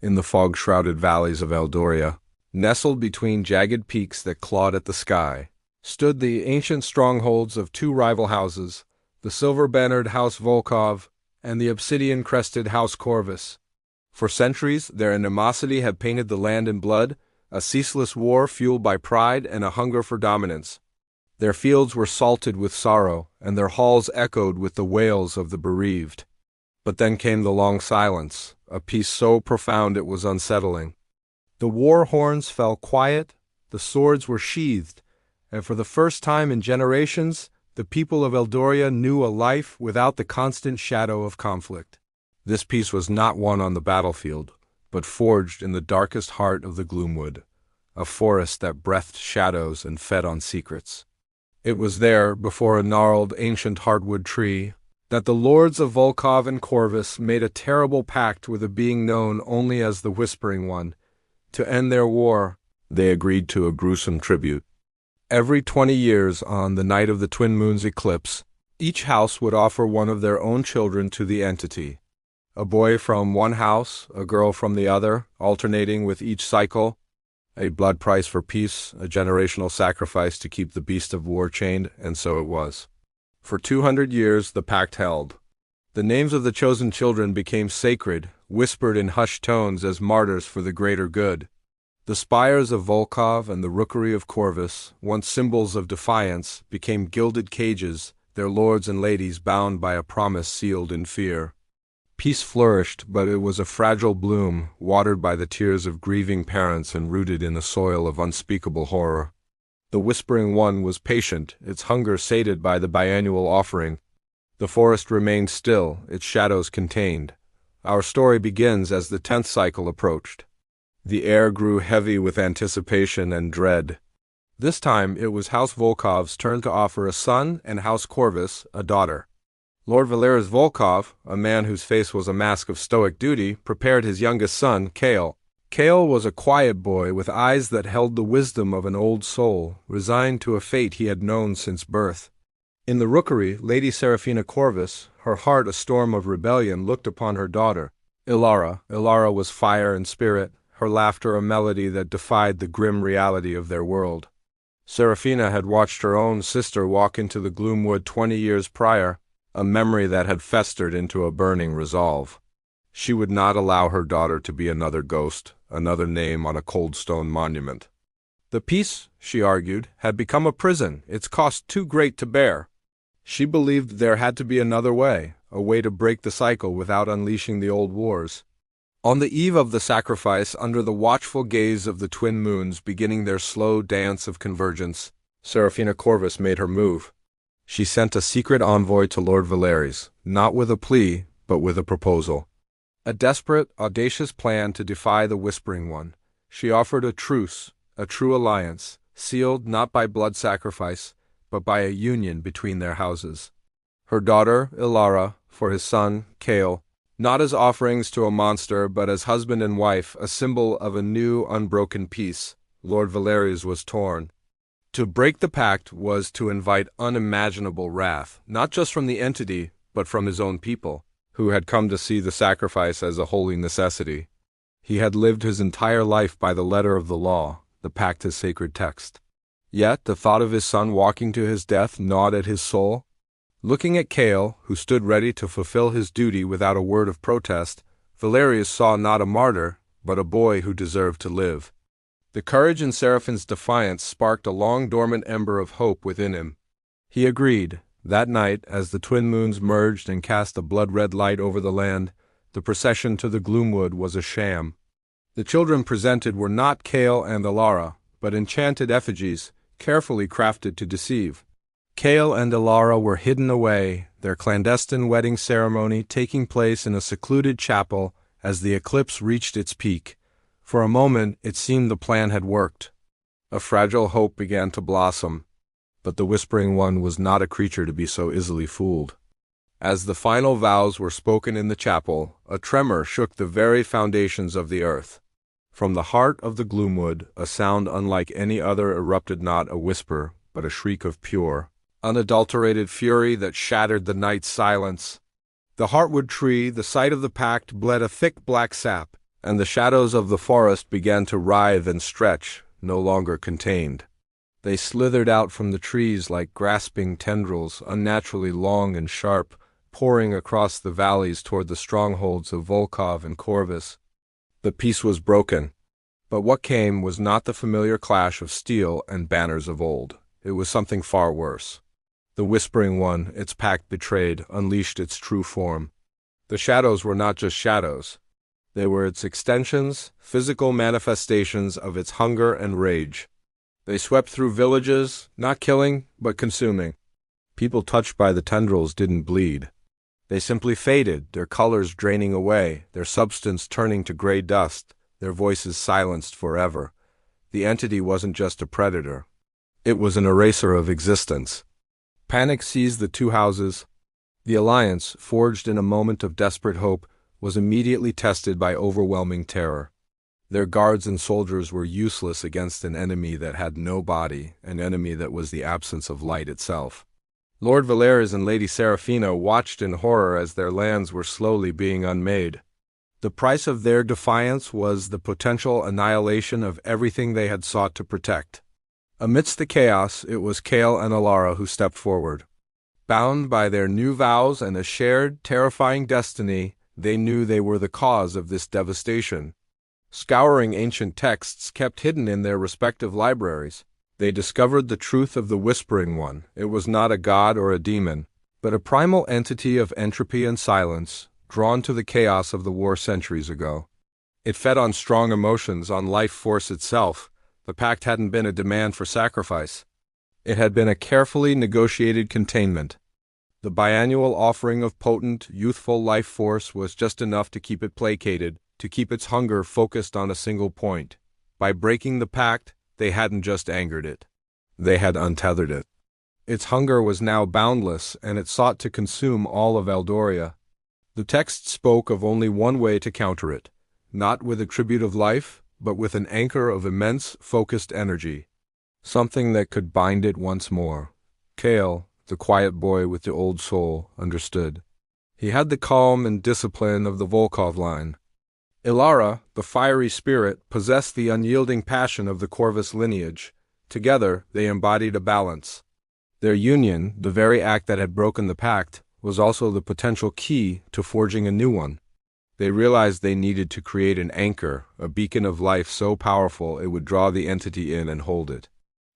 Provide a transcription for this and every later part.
in the fog-shrouded valleys of Eldoria, nestled between jagged peaks that clawed at the sky, stood the ancient strongholds of two rival houses, the silver-bannered House Volkov and the obsidian-crested House Corvus. For centuries, their animosity had painted the land in blood, a ceaseless war fueled by pride and a hunger for dominance. Their fields were salted with sorrow, and their halls echoed with the wails of the bereaved. But then came the long silence, a peace so profound it was unsettling. The war horns fell quiet, the swords were sheathed, and for the first time in generations, the people of Eldoria knew a life without the constant shadow of conflict. This peace was not won on the battlefield, but forged in the darkest heart of the Gloomwood, a forest that breathed shadows and fed on secrets. It was there, before a gnarled ancient hardwood tree, that the lords of Volkov and Corvus made a terrible pact with a being known only as the Whispering One. To end their war, they agreed to a gruesome tribute. Every 20 years, on the night of the twin moon's eclipse, each house would offer one of their own children to the entity. A boy from one house, a girl from the other, alternating with each cycle. A blood price for peace, a generational sacrifice to keep the beast of war chained, and so it was. For 200 years the pact held. The names of the chosen children became sacred, whispered in hushed tones as martyrs for the greater good. The spires of Volkov and the rookery of Corvus, once symbols of defiance, became gilded cages, their lords and ladies bound by a promise sealed in fear. Peace flourished, but it was a fragile bloom, watered by the tears of grieving parents and rooted in a soil of unspeakable horror. The Whispering One was patient, its hunger sated by the biannual offering. The forest remained still, its shadows contained. Our story begins as the 10th cycle approached. The air grew heavy with anticipation and dread. This time it was House Volkov's turn to offer a son and House Corvus a daughter. Lord Valeris Volkov, a man whose face was a mask of stoic duty, prepared his youngest son, Kale. Kale was a quiet boy with eyes that held the wisdom of an old soul, resigned to a fate he had known since birth. In the rookery, Lady Serafina Corvus, her heart a storm of rebellion, looked upon her daughter, Ilara. Ilara was fire and spirit, her laughter a melody that defied the grim reality of their world. Serafina had watched her own sister walk into the Gloomwood 20 years prior, a memory that had festered into a burning resolve. She would not allow her daughter to be another ghost, another name on a cold stone monument. The peace, she argued, had become a prison, its cost too great to bear. She believed there had to be another way, a way to break the cycle without unleashing the old wars. On the eve of the sacrifice, under the watchful gaze of the twin moons beginning their slow dance of convergence, Serafina Corvus made her move. She sent a secret envoy to Lord Valeris, not with a plea, but with a proposal. A desperate, audacious plan to defy the Whispering One. She offered a truce, a true alliance, sealed not by blood sacrifice, but by a union between their houses. Her daughter, Ilara, for his son, Kale, not as offerings to a monster, but as husband and wife, a symbol of a new, unbroken peace. Lord Valeris was torn. To break the pact was to invite unimaginable wrath, not just from the entity, but from his own people, who had come to see the sacrifice as a holy necessity. He had lived his entire life by the letter of the law, the pact his sacred text. Yet the thought of his son walking to his death gnawed at his soul. Looking at Kale, who stood ready to fulfill his duty without a word of protest, Valerius saw not a martyr, but a boy who deserved to live. The courage in Seraphin's defiance sparked a long-dormant ember of hope within him. He agreed. That night, as the twin moons merged and cast a blood-red light over the land, the procession to the Gloomwood was a sham. The children presented were not Kale and Ilara, but enchanted effigies, carefully crafted to deceive. Kale and Ilara were hidden away, their clandestine wedding ceremony taking place in a secluded chapel as the eclipse reached its peak. For a moment it seemed the plan had worked. A fragile hope began to blossom, but the Whispering One was not a creature to be so easily fooled. As the final vows were spoken in the chapel, a tremor shook the very foundations of the earth. From the heart of the Gloomwood, a sound unlike any other erupted, not a whisper, but a shriek of pure, unadulterated fury that shattered the night's silence. The heartwood tree, the site of the pact, bled a thick black sap, and the shadows of the forest began to writhe and stretch, no longer contained. They slithered out from the trees like grasping tendrils, unnaturally long and sharp, pouring across the valleys toward the strongholds of Volkov and Corvus. The peace was broken, but what came was not the familiar clash of steel and banners of old. It was something far worse. The Whispering One, its pact betrayed, unleashed its true form. The shadows were not just shadows. They were its extensions, physical manifestations of its hunger and rage. They swept through villages, not killing, but consuming. People touched by the tendrils didn't bleed. They simply faded, their colors draining away, their substance turning to gray dust, their voices silenced forever. The entity wasn't just a predator. It was an eraser of existence. Panic seized the two houses. The alliance, forged in a moment of desperate hope, was immediately tested by overwhelming terror. Their guards and soldiers were useless against an enemy that had no body, an enemy that was the absence of light itself. Lord Valerius and Lady Seraphina watched in horror as their lands were slowly being unmade. The price of their defiance was the potential annihilation of everything they had sought to protect. Amidst the chaos, it was Kale and Alara who stepped forward. Bound by their new vows and a shared, terrifying destiny, they knew they were the cause of this devastation. Scouring ancient texts kept hidden in their respective libraries, they discovered the truth of the Whispering One. It was not a god or a demon, but a primal entity of entropy and silence, drawn to the chaos of the war centuries ago. It fed on strong emotions, on life force itself. The pact hadn't been a demand for sacrifice. It had been a carefully negotiated containment. The biannual offering of potent, youthful life force was just enough to keep it placated, to keep its hunger focused on a single point. By breaking the pact, they hadn't just angered it. They had untethered it. Its hunger was now boundless, and it sought to consume all of Eldoria. The text spoke of only one way to counter it, not with a tribute of life, but with an anchor of immense, focused energy. Something that could bind it once more. Kale, the quiet boy with the old soul, understood. He had the calm and discipline of the Volkov line. Ilara, the fiery spirit, possessed the unyielding passion of the Corvus lineage. Together, they embodied a balance. Their union, the very act that had broken the pact, was also the potential key to forging a new one. They realized they needed to create an anchor, a beacon of life so powerful it would draw the entity in and hold it.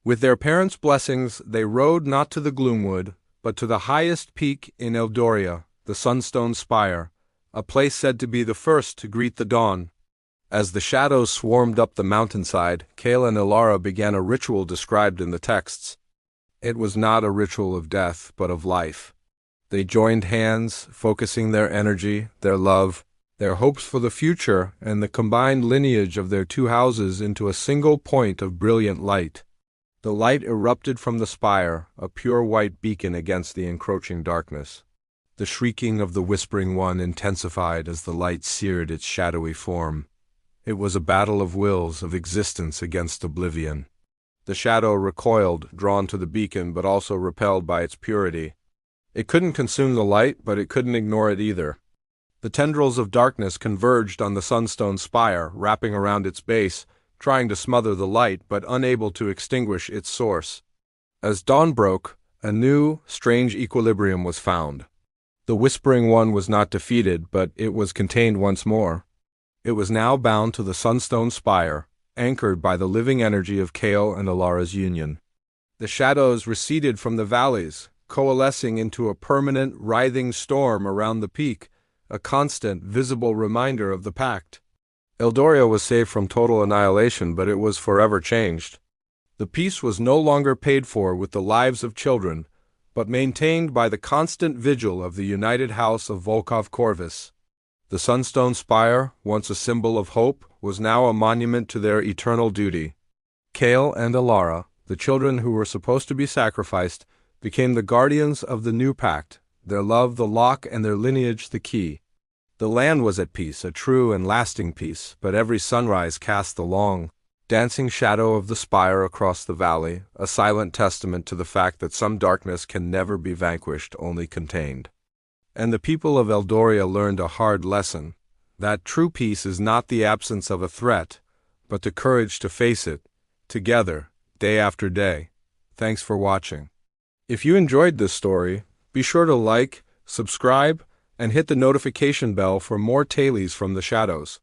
With their parents' blessings, they rode not to the Gloomwood, but to the highest peak in Eldoria, the Sunstone Spire, a place said to be the first to greet the dawn. As the shadows swarmed up the mountainside, Kale and Ilara began a ritual described in the texts. It was not a ritual of death, but of life. They joined hands, focusing their energy, their love, their hopes for the future, and the combined lineage of their two houses into a single point of brilliant light. The light erupted from the spire, a pure white beacon against the encroaching darkness. The shrieking of the Whispering One intensified as the light seared its shadowy form. It was a battle of wills, of existence against oblivion. The shadow recoiled, drawn to the beacon, but also repelled by its purity. It couldn't consume the light, but it couldn't ignore it either. The tendrils of darkness converged on the Sunstone Spire, wrapping around its base, trying to smother the light, but unable to extinguish its source. As dawn broke, a new, strange equilibrium was found. The Whispering One was not defeated, but it was contained once more. It was now bound to the Sunstone Spire, anchored by the living energy of Kale and Ilara's union. The shadows receded from the valleys, coalescing into a permanent, writhing storm around the peak, a constant, visible reminder of the pact. Eldoria was saved from total annihilation, but it was forever changed. The peace was no longer paid for with the lives of children, but maintained by the constant vigil of the united house of Volkov Corvus. The Sunstone Spire, once a symbol of hope, was now a monument to their eternal duty. Kale and Ilara, the children who were supposed to be sacrificed, became the guardians of the new pact, their love the lock and their lineage the key. The land was at peace, a true and lasting peace, but every sunrise cast the long, dancing shadow of the spire across the valley, a silent testament to the fact that some darkness can never be vanquished, only contained. And the people of Eldoria learned a hard lesson. that true peace is not the absence of a threat, but the courage to face it, together, day after day. Thanks for watching. If you enjoyed this story, be sure to like, subscribe, and hit the notification bell for more tales from the shadows.